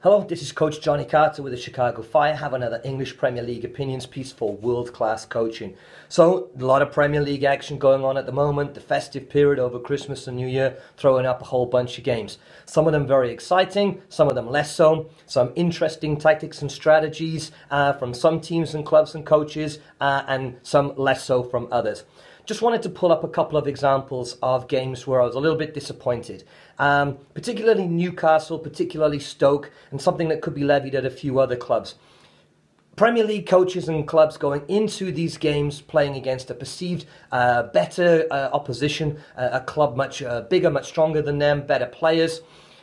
Hello, this is Coach Jonny Carter with the Chicago Fire. I have another English Premier League opinions piece for world-class coaching. So, a lot of Premier League action going on at the moment. The festive period over Christmas and New Year, throwing up a whole bunch of games. Some of them very exciting, some of them less so. Some interesting tactics and strategies from some teams and clubs and coaches, and some less so from others. Just wanted to pull up a couple of examples of games where I was a little bit disappointed. Particularly Newcastle, particularly Stoke, and something that could be levied at a few other clubs. Premier League coaches and clubs going into these games playing against a perceived better opposition, a club much bigger, much stronger than them, better players.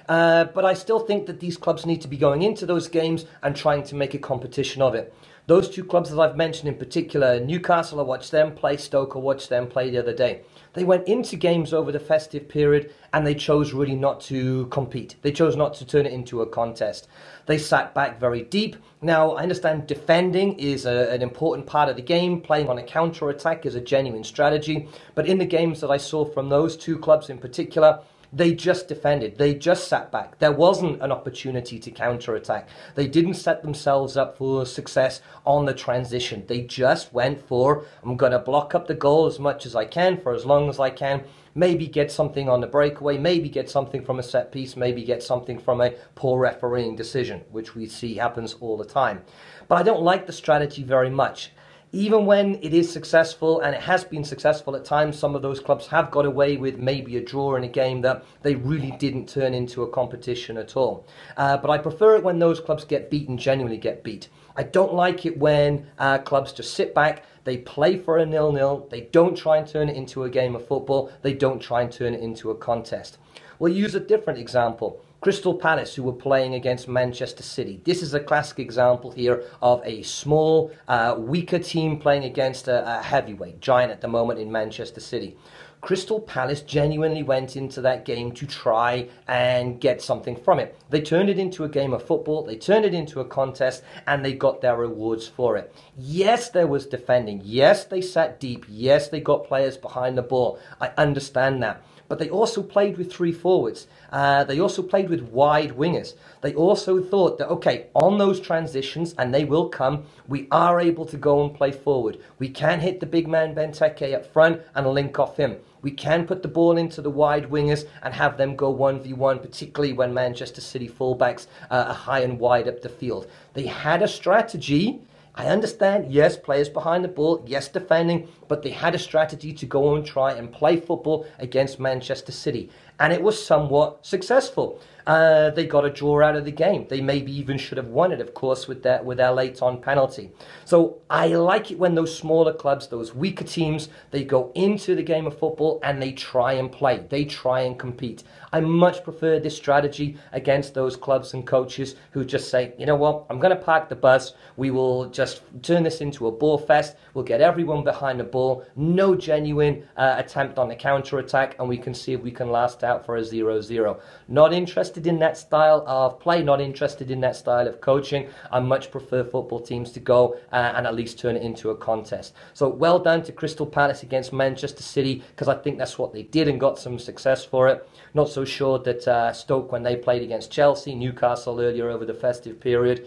But I still think that these clubs need to be going into those games and trying to make a competition of it. Those two clubs that I've mentioned in particular, Newcastle, I watched them play, Stoke, I watched them play the other day. They went into games over the festive period and they chose really not to compete. They chose not to turn it into a contest. They sat back very deep. Now, I understand defending is an important part of the game. Playing on a counter-attack is a genuine strategy. But in the games that I saw from those two clubs in particular, they just defended. They just sat back. There wasn't an opportunity to counter-attack. They didn't set themselves up for success on the transition. They just went for, I'm going to block up the goal as much as I can for as long as I can. Maybe get something on the breakaway. Maybe get something from a set piece. Maybe get something from a poor refereeing decision, which we see happens all the time. But I don't like the strategy very much. Even when it is successful, and it has been successful at times, some of those clubs have got away with maybe a draw in a game that they really didn't turn into a competition at all. But I prefer it when those clubs get beaten, genuinely get beat. I don't like it when clubs just sit back, they play for a 0-0, they don't try and turn it into a game of football, they don't try and turn it into a contest. We'll use a different example. Crystal Palace, who were playing against Manchester City. This is a classic example here of a small, weaker team playing against a heavyweight giant at the moment in Manchester City. Crystal Palace genuinely went into that game to try and get something from it. They turned it into a game of football, they turned it into a contest, and they got their rewards for it. Yes, there was defending. Yes, they sat deep. Yes, they got players behind the ball. I understand that. But they also played with three forwards. They also played with wide wingers. They also thought that, okay, on those transitions, and they will come, we are able to go and play forward. We can hit the big man Benteke up front and link off him. We can put the ball into the wide wingers and have them go 1v1, particularly when Manchester City fullbacks are high and wide up the field. They had a strategy. I understand, yes, players behind the ball, yes, defending, but they had a strategy to go and try and play football against Manchester City. And it was somewhat successful. They got a draw out of the game. They maybe even should have won it, of course, with their late-on penalty. So I like it when those smaller clubs, those weaker teams, they go into the game of football and they try and play. They try and compete. I much prefer this strategy against those clubs and coaches who just say, you know what, I'm going to park the bus. We will just turn this into a ball fest. We'll get everyone behind the ball. No genuine attempt on the counter-attack, and we can see if we can last out for a 0-0. Not interested in that style of play, not interested in that style of coaching. I much prefer football teams to go and at least turn it into a contest. So well done to Crystal Palace against Manchester City, because I think that's what they did and got some success for it. Not so sure that Stoke, when they played against Chelsea, Newcastle earlier over the festive period,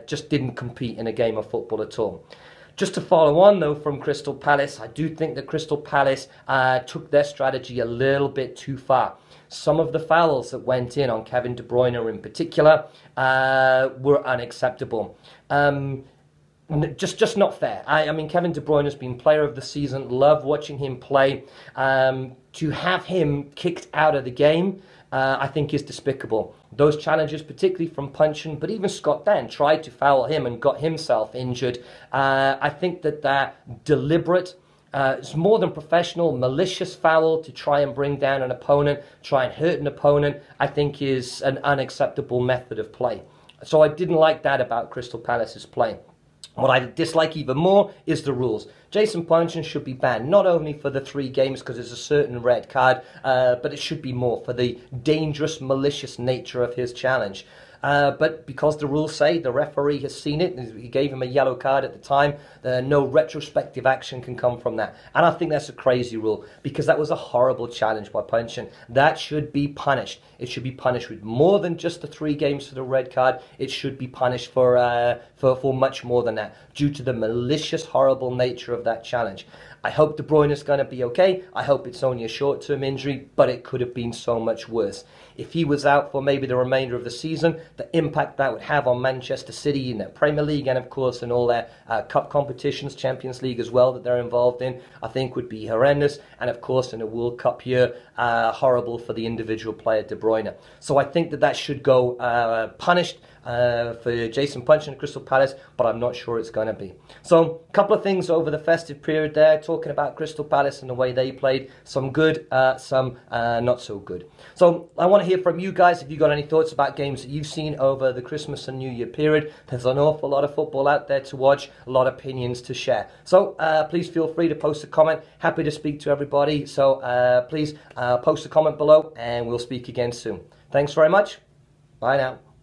just didn't compete in a game of football at all. Just to follow on, though, from Crystal Palace, I do think that Crystal Palace took their strategy a little bit too far. Some of the fouls that went in on Kevin De Bruyne in particular were unacceptable. Just not fair. I mean, Kevin De Bruyne has been player of the season. Love watching him play. To have him kicked out of the game, I think is despicable. Those challenges, particularly from Punchin, but even Scott Dann tried to foul him and got himself injured. I think that deliberate, it's more than professional, malicious foul to try and bring down an opponent, try and hurt an opponent, I think is an unacceptable method of play. So I didn't like that about Crystal Palace's play. What I dislike even more is the rules. Jason Punchin should be banned, not only for the 3 games because it's a certain red card, but it should be more for the dangerous, malicious nature of his challenge. But because the rules say the referee has seen it, he gave him a yellow card at the time, no retrospective action can come from that. And I think that's a crazy rule, because that was a horrible challenge by Puncheon. That should be punished. It should be punished with more than just the 3 games for the red card. It should be punished for much more than that, due to the malicious, horrible nature of that challenge. I hope De Bruyne is going to be okay. I hope it's only a short-term injury, but it could have been so much worse. If he was out for maybe the remainder of the season, the impact that would have on Manchester City in their Premier League and, of course, in all their cup competitions, Champions League as well, that they're involved in, I think would be horrendous. And, of course, in a World Cup year, horrible for the individual player De Bruyne. So I think that should go punished for Jason Puncheon and Crystal Palace, but I'm not sure it's going to be. So a couple of things over the festive period there, talking about Crystal Palace and the way they played. Some good, some not so good. So I want to hear from you guys if you've got any thoughts about games that you've seen over the Christmas and New Year period. There's an awful lot of football out there to watch, a lot of opinions to share. So please feel free to post a comment. Happy to speak to everybody. So please post a comment below and we'll speak again soon. Thanks very much. Bye now.